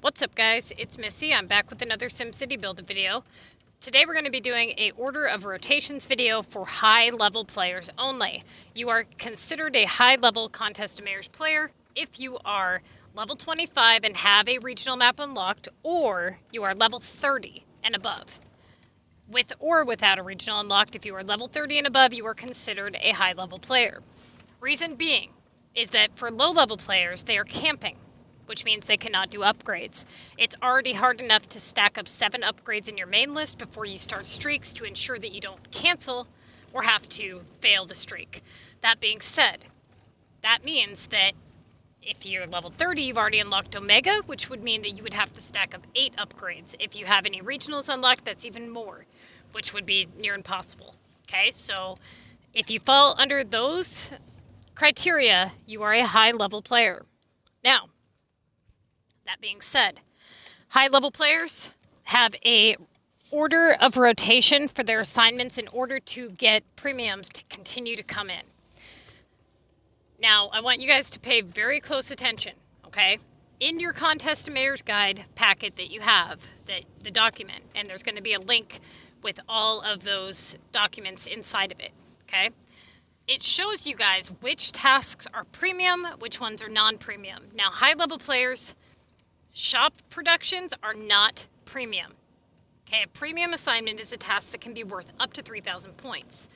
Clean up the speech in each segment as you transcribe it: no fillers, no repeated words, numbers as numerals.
What's up guys, it's Missy. I'm back with another SimCity build video. Today we're going to be doing a order of rotations video for high level players only. You are considered a high level Contest of Mayors player if you are level 25 and have a regional map unlocked, or you are level 30 and above. With or without a regional unlocked, if you are level 30 and above, you are considered a high level player. Reason being is that for low level players, they are camping, which means they cannot do upgrades. It's already hard enough to stack up 7 upgrades in your main list before you start streaks to ensure that you don't cancel or have to fail the streak. That being said, that means that if you're level 30, you've already unlocked Omega, which would mean that you would have to stack up 8 upgrades. If you have any regionals unlocked, that's even more, which would be near impossible. Okay, so if you fall under those criteria, you are a high level player. Now, that being said, high level players have a order of rotation for their assignments in order to get premiums to continue to come in. Now, I want you guys to pay very close attention, okay? In your Contest of Mayors guide packet that you have, the document, and there's going to be a link with all of those documents inside of it, okay? It shows you guys which tasks are premium, which ones are non-premium. Now, high-level players, shop productions are not premium. Okay, a premium assignment is a task that can be worth up to 3,000 points.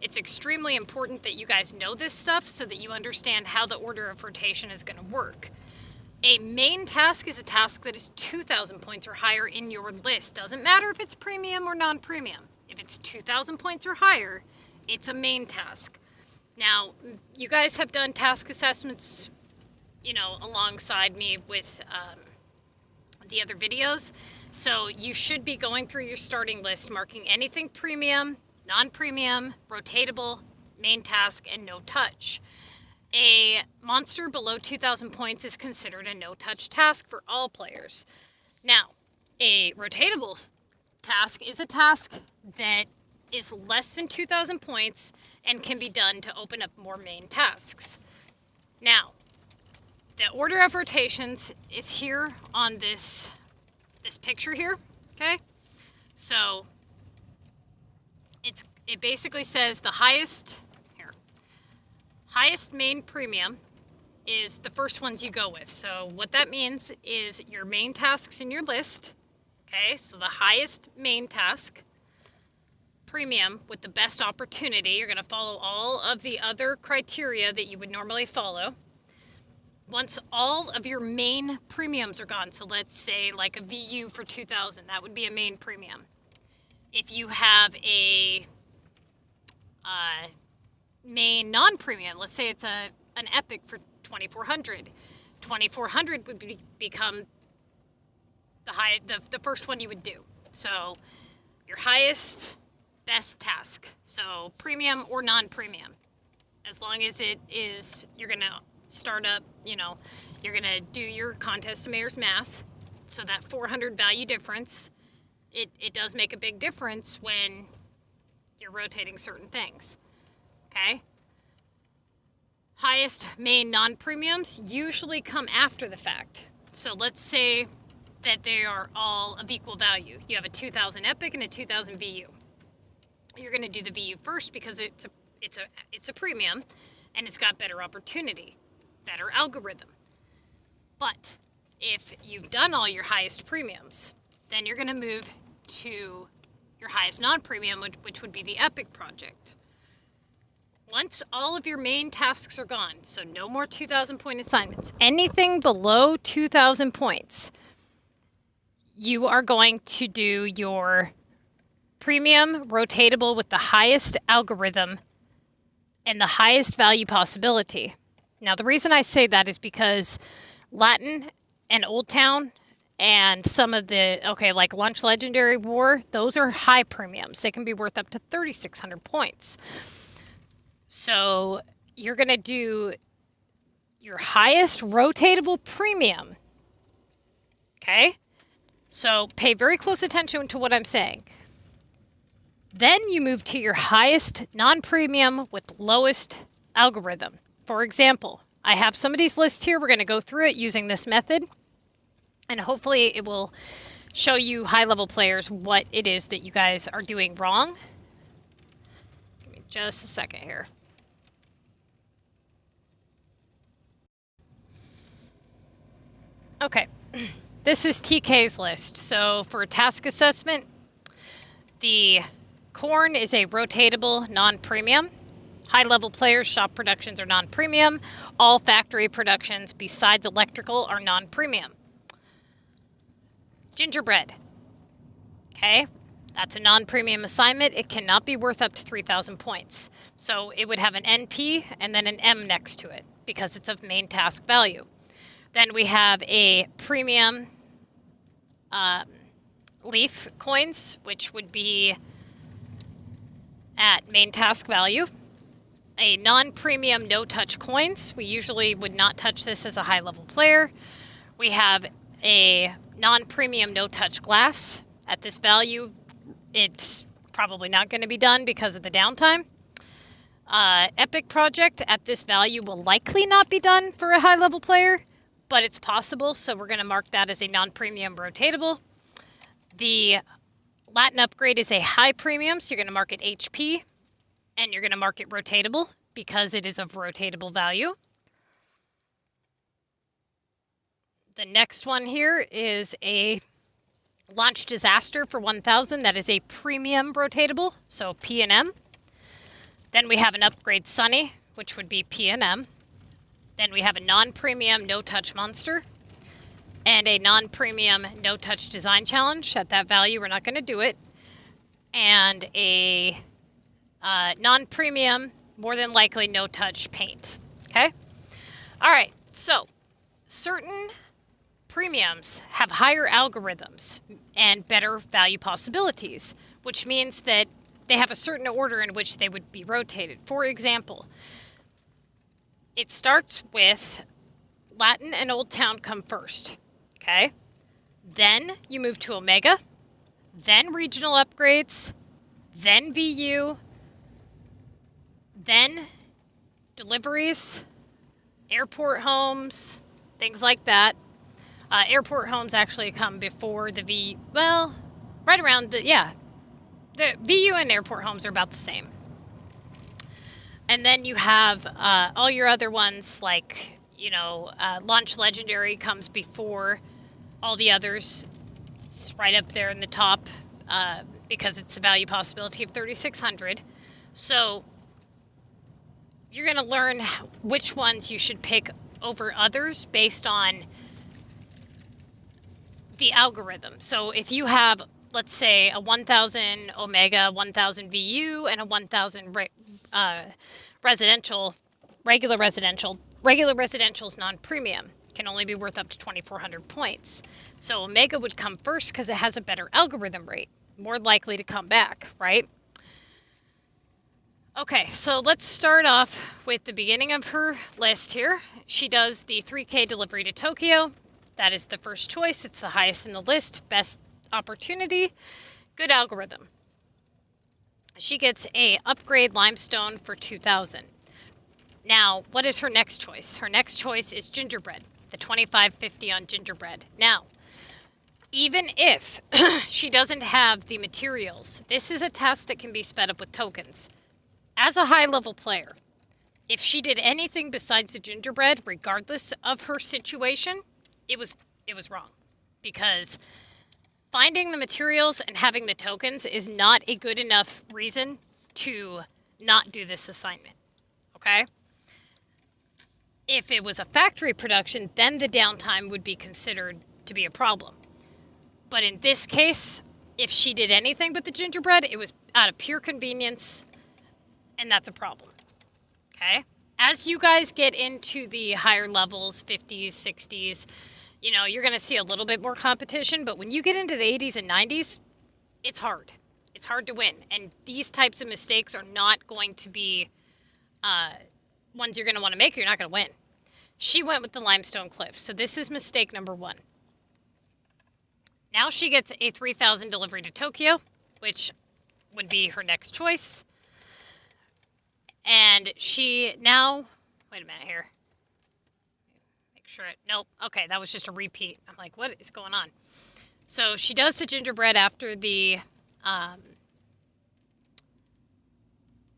It's extremely important that you guys know this stuff so that you understand how the order of rotation is going to work. A main task is a task that is 2,000 points or higher in your list. Doesn't matter if it's premium or non-premium. If it's 2,000 points or higher, it's a main task. Now, you guys have done task assessments, alongside me with the other videos. So you should be going through your starting list, marking anything premium, non-premium, rotatable, main task, and no touch. A monster below 2,000 points is considered a no-touch task for all players. Now, a rotatable task is a task that is less than 2,000 points and can be done to open up more main tasks. Now, the order of rotations is here on this picture here, okay? So it basically says the highest main premium is the first ones you go with. So what that means is your main tasks in your list, okay? So the highest main task, premium with the best opportunity. You're going to follow all of the other criteria that you would normally follow. Once all of your main premiums are gone, so let's say like a VU for 2,000, that would be a main premium. If you have a main non-premium, let's say it's an epic for 2,400. 2,400 would become the first one you would do. So your highest best task, so premium or non-premium, as long as it is, you're gonna start up, you're gonna do your Contest of Mayors math, so that 400 value difference, it does make a big difference when you're rotating certain things, okay? Highest main non-premiums usually come after the fact. So let's say that they are all of equal value. You have a 2,000 epic and a 2,000 VU. You're going to do the VU first because it's a premium and it's got better opportunity, better algorithm. But if you've done all your highest premiums, then you're going to move to your highest non-premium, which would be the epic project. Once all of your main tasks are gone, so no more 2,000 point assignments, anything below 2,000 points, you are going to do your premium rotatable with the highest algorithm and the highest value possibility. Now, the reason I say that is because Latin and Old Town and some of the, like Lunch Legendary War, those are high premiums. They can be worth up to 3,600 points. So you're going to do your highest rotatable premium. Okay? So pay very close attention to what I'm saying. Then you move to your highest non-premium with lowest algorithm. For example, I have somebody's list here. We're going to go through it using this method. And hopefully it will show you high-level players what it is that you guys are doing wrong. Give me just a second here. Okay, this is TK's list. So for task assessment, the corn is a rotatable, non-premium. High-level players, shop productions are non-premium. All factory productions besides electrical are non-premium. Gingerbread. Okay, that's a non-premium assignment. It cannot be worth up to 3,000 points. So it would have an NP and then an M next to it because it's of main task value. Then we have a premium leaf coins, which would be at main task value. A non-premium no-touch coins. We usually would not touch this as a high-level player. We have a non-premium no-touch glass. At this value, it's probably not going to be done because of the downtime. Epic project at this value will likely not be done for a high-level player, but it's possible, so we're going to mark that as a non-premium rotatable. The Latin upgrade is a high premium, so you're going to mark it HP, and you're going to mark it rotatable because it is of rotatable value. The next one here is a launch disaster for 1,000. That is a premium rotatable, so P and M. Then we have an upgrade Sunny, which would be P and M. Then we have a non-premium no-touch monster and a non-premium no-touch design challenge. At that value, we're not going to do it. And a non-premium, more than likely no-touch paint. Okay? All right, so certain premiums have higher algorithms and better value possibilities, which means that they have a certain order in which they would be rotated. For example, it starts with Latin and Old Town come first, okay? Then you move to Omega, then regional upgrades, then VU, then deliveries, airport homes, things like that. Airport homes actually come before the right around the VU and airport homes are about the same. And then you have all your other ones like, Launch Legendary comes before all the others. It's right up there in the top because it's a value possibility of 3,600. So you're going to learn which ones you should pick over others based on the algorithm. So if you have, let's say, a 1,000 Omega, 1,000 VU, and a 1,000 residential, regular residential is non-premium, can only be worth up to 2,400 points. So Omega would come first because it has a better algorithm rate, more likely to come back, right? Okay, so let's start off with the beginning of her list here. She does the 3K delivery to Tokyo. That is the first choice. It's the highest in the list. Best opportunity. Good algorithm. She gets a upgrade limestone for 2,000. Now, what is her next choice? Her next choice is gingerbread, the 2550 on gingerbread. Now, even if she doesn't have the materials, this is a task that can be sped up with tokens. As a high-level player, if she did anything besides the gingerbread, regardless of her situation, it was wrong. Because finding the materials and having the tokens is not a good enough reason to not do this assignment. Okay? If it was a factory production, then the downtime would be considered to be a problem. But in this case, if she did anything but the gingerbread, it was out of pure convenience, and that's a problem. Okay? As you guys get into the higher levels, 50s, 60s, you're going to see a little bit more competition, but when you get into the 80s and 90s, it's hard. It's hard to win. And these types of mistakes are not going to be ones you're going to want to make or you're not going to win. She went with the limestone cliff. So this is mistake number 1. Now she gets a 3,000 delivery to Tokyo, which would be her next choice. And she now, wait a minute here. Make sure it. Nope. Okay, that was just a repeat. I'm like, what is going on? So she does the gingerbread after the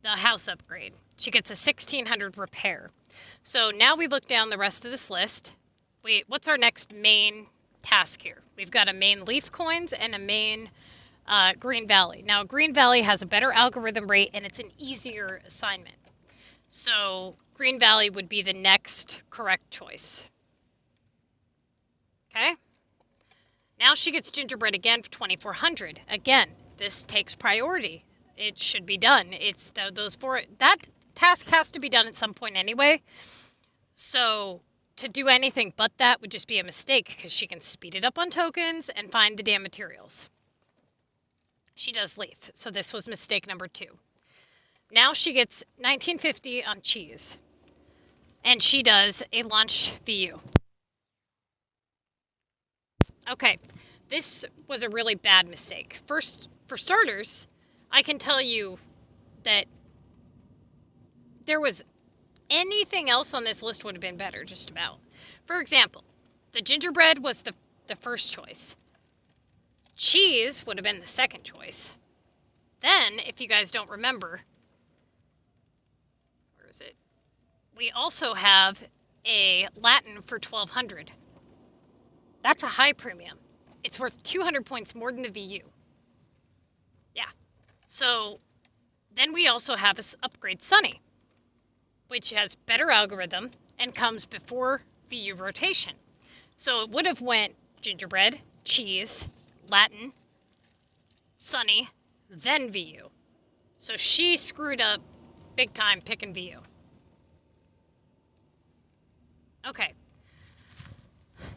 house upgrade. She gets a 1600 repair. So now we look down the rest of this list. What's our next main task here? We've got a main leaf coins and a main Green Valley. Now, Green Valley has a better algorithm rate and it's an easier assignment. So Green Valley would be the next correct choice. Okay. Now she gets gingerbread again for 2400. Again, this takes priority. It should be done. It's those four. That task has to be done at some point anyway. So to do anything but that would just be a mistake because she can speed it up on tokens and find the damn materials. She does leaf. So this was mistake number 2. Now she gets 1950 on cheese. And she does a lunch VU. Okay, this was a really bad mistake. First, for starters, I can tell you that there was anything else on this list would have been better, just about. For example, the gingerbread was the first choice. Cheese would have been the second choice. Then, if you guys don't remember, where is it? We also have a Latin for 1200. That's a high premium. It's worth 200 points more than the VU. Yeah. So then we also have this upgrade Sunny, which has better algorithm and comes before VU rotation. So it would have went gingerbread, cheese, Latin, Sunny, then VU. So she screwed up big time picking VU. Okay.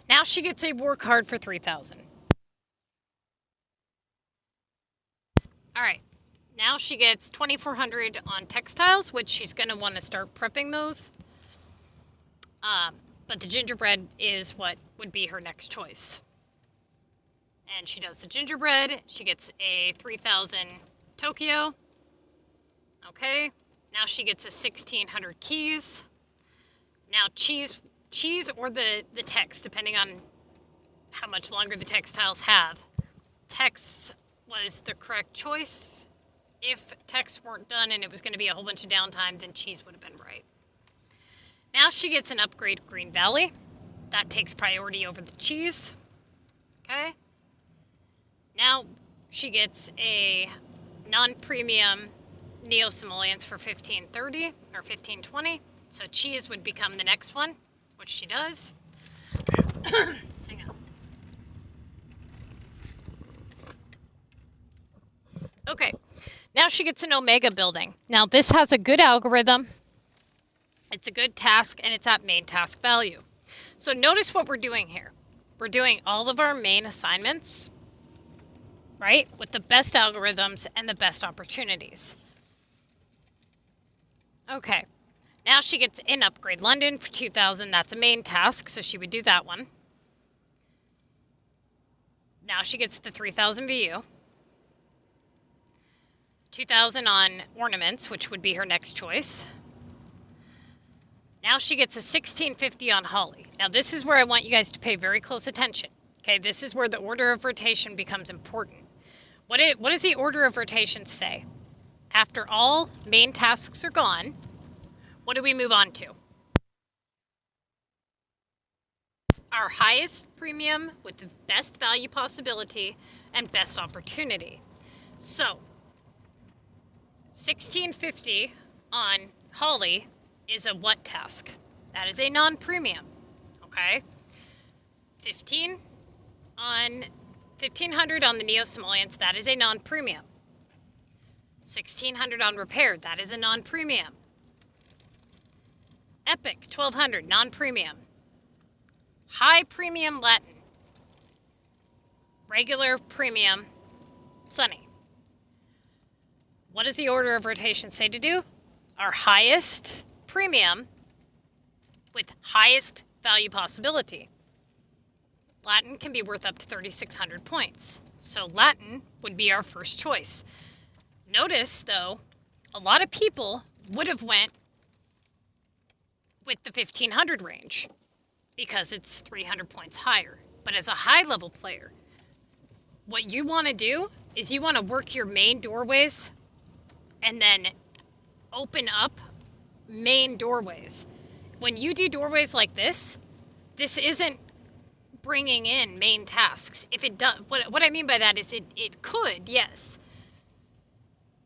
Now she gets a war card for 3000. All right. Now she gets 2400 on textiles, which she's going to want to start prepping those. But the gingerbread is what would be her next choice. And she does the gingerbread. She gets a 3000 Tokyo. Okay. Now she gets a 1600 keys. Now cheese or the text, depending on how much longer the textiles have. Text was the correct choice. If texts weren't done and it was going to be a whole bunch of downtime, then cheese would have been right. Now she gets an upgrade Green Valley. That takes priority over the cheese. Okay. Now she gets a non-premium Neo-Simoleons for 1530 or 1520. So cheese would become the next one, which she does. Hang on. Okay. Now she gets an Omega building. Now this has a good algorithm. It's a good task, and it's at main task value. So notice what we're doing here. We're doing all of our main assignments, right, with the best algorithms and the best opportunities. Okay. Now she gets an upgrade London for 2000. That's a main task, so she would do that one. Now she gets the 3000 VU. 2000 on ornaments, which would be her next choice. Now she gets a 1650 on Holly. Now this is where I want you guys to pay very close attention. Okay, this is where the order of rotation becomes important. What does the order of rotation say? After all main tasks are gone, what do we move on to? Our highest premium with the best value possibility and best opportunity. So 1650 on Holly is a what task? That is a non-premium, okay? 1500 on the Neo-Simoleons, that is a non-premium. 1600 on repair, that is a non-premium. Epic, 1200, non-premium. High premium Latin. Regular premium Sunny. What does the order of rotation say to do? Our highest premium with highest value possibility. Latin can be worth up to 3600 points. So Latin would be our first choice. Notice, though, a lot of people would have went with the 1500 range. because it's 300 points higher. But as a high-level player, what you want to do is you want to work your main doorways and then open up main doorways. When you do doorways like this isn't bringing in main tasks. If it does, what I mean by that is it could, yes,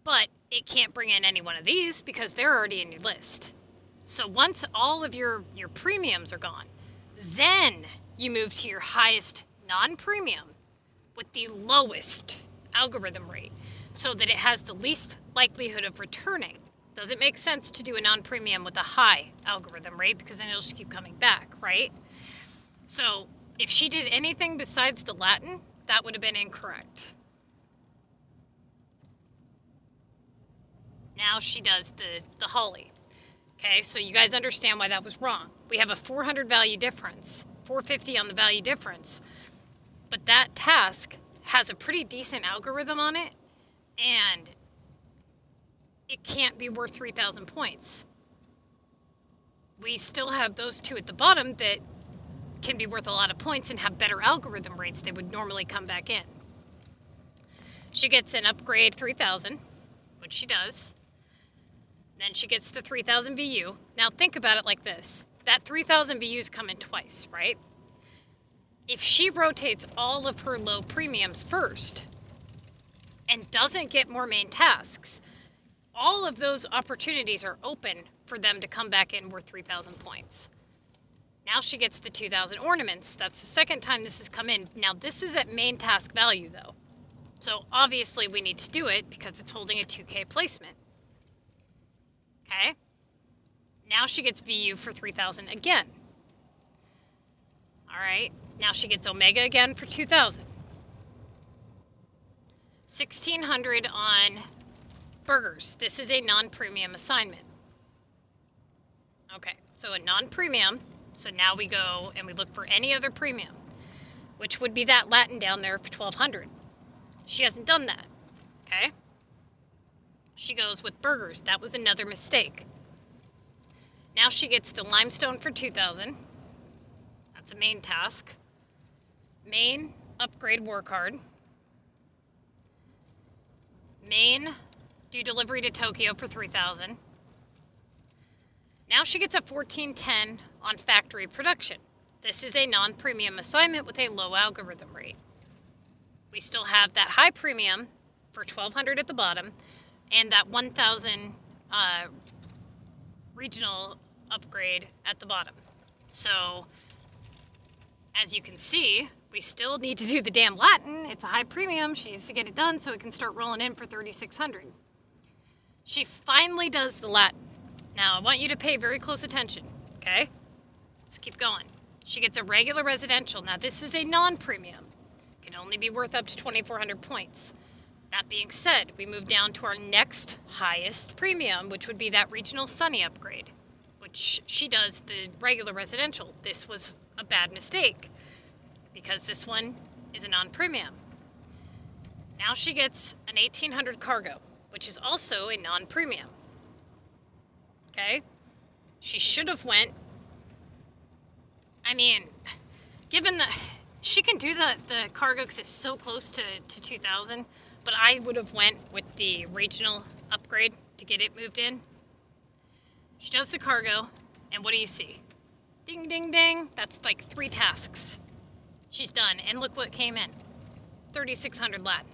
but it can't bring in any one of these because they're already in your list. So once all of your premiums are gone, then you move to your highest non-premium with the lowest algorithm rate so that it has the least likelihood of returning. Does it make sense to do a non-premium with a high algorithm rate? Because then it'll just keep coming back, right? So if she did anything besides the Latin, that would have been incorrect. Now she does the Holly. Okay, so you guys understand why that was wrong. We have a 400 value difference, 450 on the value difference, but that task has a pretty decent algorithm on it, and it can't be worth 3,000 points. We still have those two at the bottom that can be worth a lot of points and have better algorithm rates. They would normally come back in. She gets an upgrade 3,000, which she does. Then she gets the 3,000 VU. Now think about it like this. That 3,000 VUs come in twice, right? If she rotates all of her low premiums first and doesn't get more main tasks, all of those opportunities are open for them to come back in worth 3,000 points. Now she gets the 2,000 ornaments. That's the second time this has come in. Now this is at main task value though. So obviously we need to do it because it's holding a 2K placement. Okay? Now she gets VU for 3,000 again. All right. Now she gets Omega again for 2,000. 1,600 on burgers. This is a non-premium assignment. Okay, so a non-premium. So now we go and we look for any other premium, which would be that Latin down there for 1,200. She hasn't done that. Okay? She goes with burgers. That was another mistake. Now she gets the limestone for 2,000. That's a main task. Main upgrade war card. Main do delivery to Tokyo for 3,000. Now she gets a 1410 on factory production. This is a non-premium assignment with a low algorithm rate. We still have that high premium for 1,200 at the bottom and that 1,000 regional upgrade at the bottom. So as you can see, we still need to do the damn Latin. It's a high premium. She needs to get it done so it can start rolling in for 3,600. She finally does the Latin. Now, I want you to pay very close attention, okay? Let's keep going. She gets a regular residential. Now, this is a non-premium. Can only be worth up to 2,400 points. That being said, we move down to our next highest premium, which would be that regional sunny upgrade, which she does the regular residential. This was a bad mistake because this one is a non-premium. Now she gets an 1,800 cargo, which is also a non-premium. Okay? She should have went, I mean, given that she can do the cargo because it's so close to 2,000, but I would have went with the regional upgrade to get it moved in. She does the cargo, and what do you see? Ding, ding, ding. That's like 3 tasks. She's done, and look what came in. 3,600 Latin.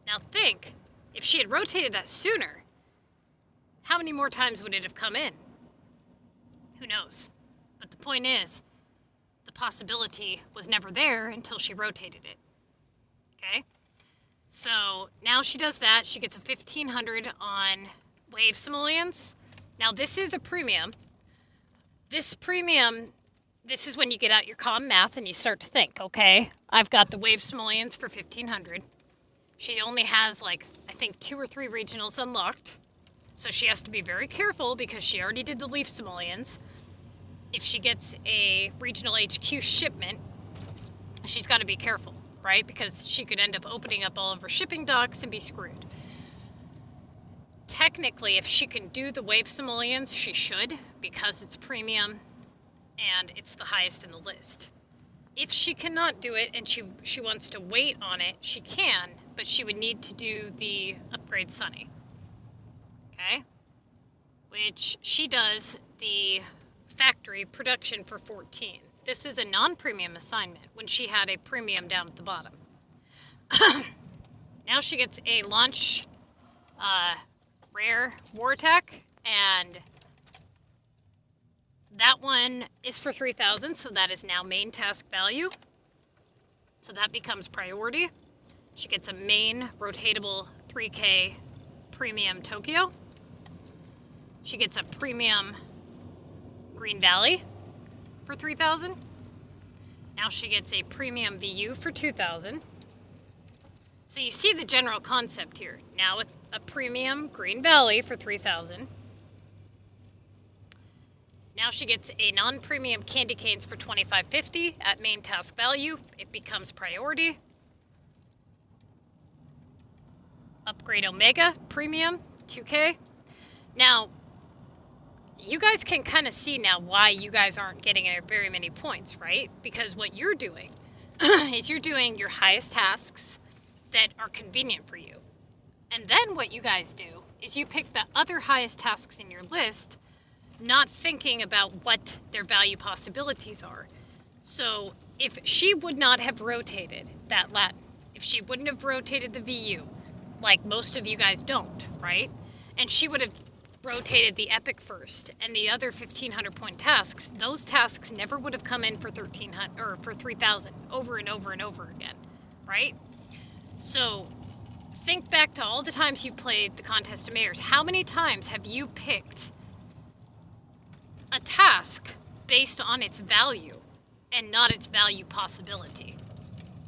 Now think, if she had rotated that sooner, how many more times would it have come in? Who knows? But the point is, the possibility was never there until she rotated it. Okay? So now she does that. She gets a 1,500 on wave simoleons. Now this is a premium. This premium, this is when you get out your CoM math and you start to think, okay, I've got the wave simoleons for 1,500. She only has like, I think 2 or 3 regionals unlocked. So she has to be very careful because she already did the leaf simoleons. If she gets a regional HQ shipment, she's got to be careful, right? Because she could end up opening up all of her shipping docks and be screwed. Technically, if she can do the wave simoleons, she should, because it's premium and it's the highest in the list. If she cannot do it and she wants to wait on it, she can, but she would need to do the upgrade Sunny. Okay? Which she does the factory production for 14. This is a non-premium assignment when she had a premium down at the bottom. Now she gets a launch rare war attack, and that one is for 3,000, so that is now main task value. So that becomes priority. She gets a main rotatable 3K premium Tokyo. She gets a premium Green Valley for 3,000. Now she gets a premium VU for 2,000. So you see the general concept here. Now with a premium Green Valley for 3,000. Now she gets a non-premium candy canes for 2,550 at main task value. It becomes priority. Upgrade Omega premium 2K. Now you guys can kind of see now why you guys aren't getting very many points, right? Because what you're doing is you're doing your highest tasks that are convenient for you. And then what you guys do is you pick the other highest tasks in your list, not thinking about what their value possibilities are. So if she would not have rotated that Latin, if she wouldn't have rotated the VU, like most of you guys don't, right? And she would have rotated the epic first and the other 1,500 point tasks, those tasks never would have come in for 1,300 or for 3,000 over and over and over again, right? So think back to all the times you played the Contest of Mayors. How many times have you picked a task based on its value and not its value possibility,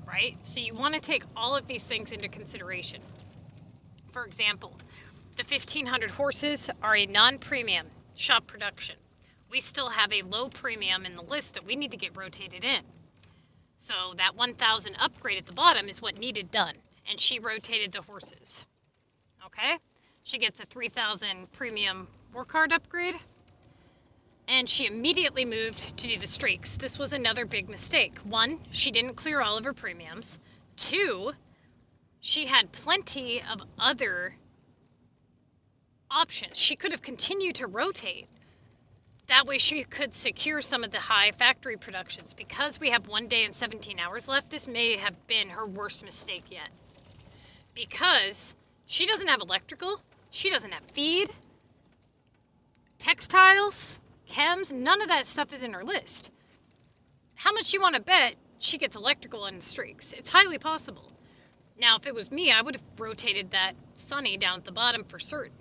right? So you want to take all of these things into consideration. For example, the 1,500 horses are a non-premium shop production. We still have a low premium in the list that we need to get rotated in. So that 1,000 upgrade at the bottom is what needed done, and she rotated the horses. Okay? She gets a 3,000 premium war card upgrade, and she immediately moved to do the streaks. This was another big mistake. One, she didn't clear all of her premiums. Two, she had plenty of other options. She could have continued to rotate. That way she could secure some of the high factory productions. Because we have 1 day and 17 hours left, this may have been her worst mistake yet. Because she doesn't have electrical, she doesn't have feed, textiles, chems, none of that stuff is in her list. How much you want to bet she gets electrical in the streaks? It's highly possible. Now, if it was me, I would have rotated that Sunny down at the bottom for certain.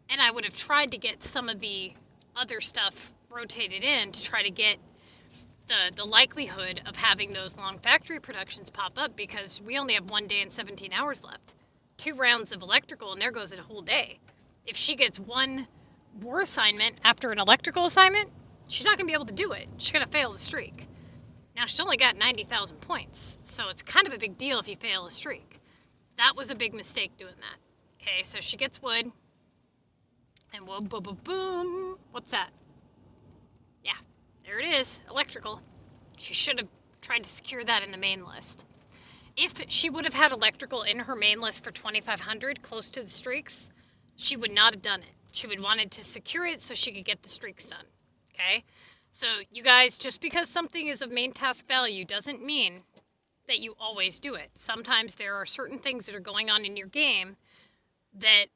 And I would have tried to get some of the other stuff rotated in to try to get the likelihood of having those long factory productions pop up, because we only have 1 day and 17 hours left. 2 rounds of electrical, and there goes a whole day. If she gets one war assignment after an electrical assignment, she's not going to be able to do it. She's going to fail the streak. Now, she only got 90,000 points, so it's kind of a big deal if you fail a streak. That was a big mistake doing that. Okay, so she gets wood. And whoa, boom, boom, boom. What's that? Yeah, there it is, electrical. She should have tried to secure that in the main list. If she would have had electrical in her main list for 2,500, close to the streaks, she would not have done it. She would wanted to secure it so she could get the streaks done, okay? So you guys, just because something is of main task value doesn't mean that you always do it. Sometimes there are certain things that are going on in your game that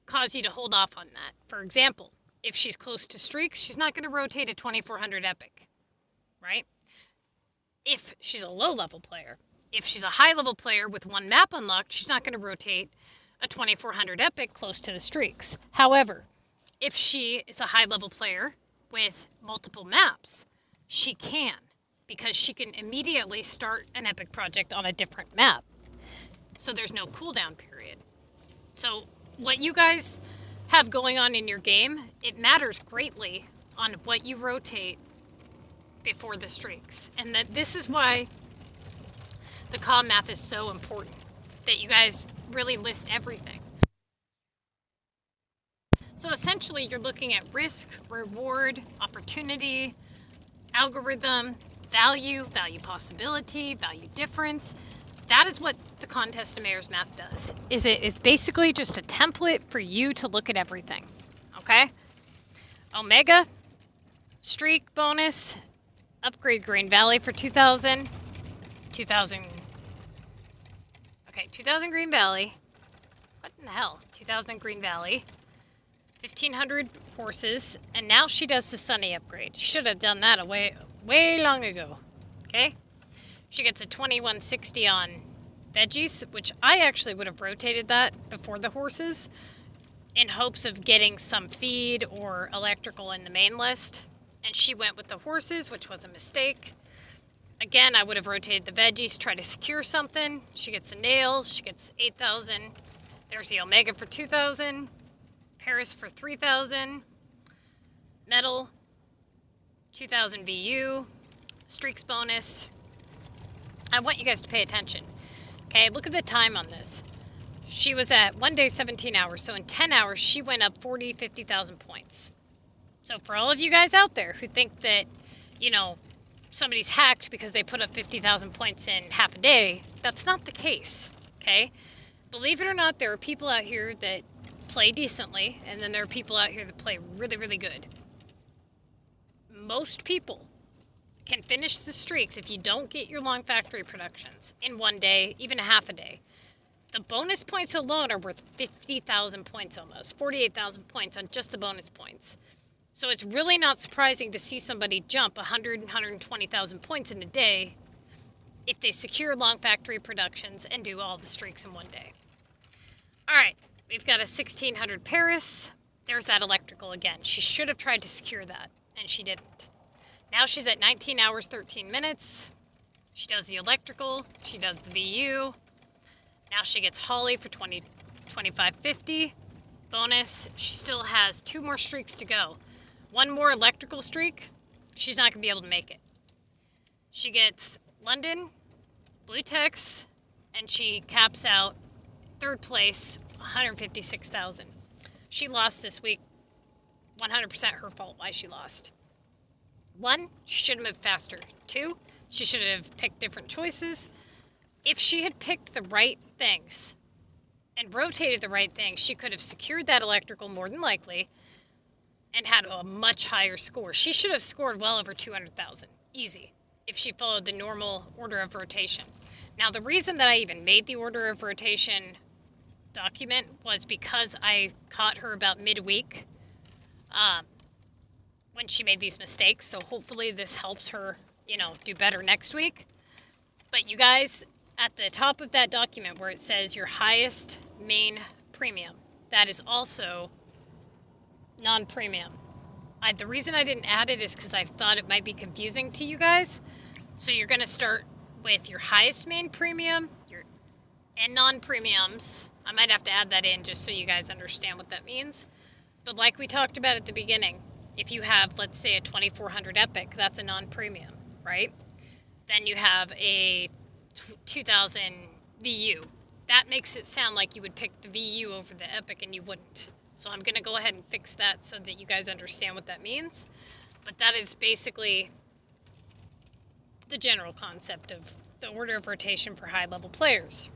cause you to hold off on that. For example, if she's close to streaks, she's not going to rotate a 2,400 epic, right? If she's a low-level player. If she's a high-level player with 1 map unlocked, she's not going to rotate a 2,400 epic close to the streaks. However, if she is a high-level player with multiple maps, she can, because she can immediately start an epic project on a different map. So there's no cooldown period. So what you guys have going on in your game, it matters greatly on what you rotate before the streaks. And that this is why the CoM math is so important, that you guys really list everything. So essentially you're looking at risk, reward, opportunity, algorithm, value possibility, value difference. That is what the contest of mayor's math does. It is basically just a template for you to look at everything. Okay? Omega, streak bonus, upgrade Green Valley for 2,000. 2,000 Green Valley. What in the hell? 2,000 Green Valley. 1,500 horses. And now she does the Sunny upgrade. Should have done that way long ago. Okay? She gets a 2160 on veggies, which I actually would have rotated that before the horses in hopes of getting some feed or electrical in the main list. And she went with the horses, which was a mistake. Again, I would have rotated the veggies, try to secure something. She gets a nail. She gets 8,000. There's the Omega for 2,000. Paris for 3,000. Metal, 2,000 VU. Streaks bonus. I want you guys to pay attention. Okay, look at the time on this. She was at 1 day, 17 hours. So in 10 hours, she went up 40, 50,000 points. So for all of you guys out there who think that, somebody's hacked because they put up 50,000 points in half a day, that's not the case, okay? Believe it or not, there are people out here that play decently, and then there are people out here that play really, really good. Most people can finish the streaks if you don't get your long factory productions in 1 day, even a half a day. The bonus points alone are worth 50,000 points almost, 48,000 points on just the bonus points. So it's really not surprising to see somebody jump 100 and 120,000 points in a day if they secure long factory productions and do all the streaks in 1 day. All right, we've got a 1,600 Paris. There's that electrical again. She should have tried to secure that, and she didn't. Now she's at 19 hours, 13 minutes. She does the electrical. She does the VU. Now she gets Holly for 2550 bonus. She still has 2 more streaks to go. 1 more electrical streak, she's not going to be able to make it. She gets London, Blue Tex, and she caps out 3rd place, 156,000. She lost this week. 100% her fault why she lost. 1, she should have moved faster. 2, she should have picked different choices. If she had picked the right things and rotated the right things, she could have secured that electrical more than likely and had a much higher score. She should have scored well over 200,000. Easy. If she followed the normal order of rotation. Now, the reason that I even made the order of rotation document was because I caught her about midweek when she made these mistakes. So hopefully this helps her, do better next week. But you guys, at the top of that document where it says your highest main premium, that is also non-premium. The reason I didn't add it is because I thought it might be confusing to you guys. So you're going to start with your highest main premium and non-premiums. I might have to add that in just so you guys understand what that means. But like we talked about at the beginning, if you have, let's say, a 2400 Epic, that's a non-premium, right? Then you have a 2000 VU. That makes it sound like you would pick the VU over the Epic, and you wouldn't. So I'm going to go ahead and fix that so that you guys understand what that means. But that is basically the general concept of the order of rotation for high-level players.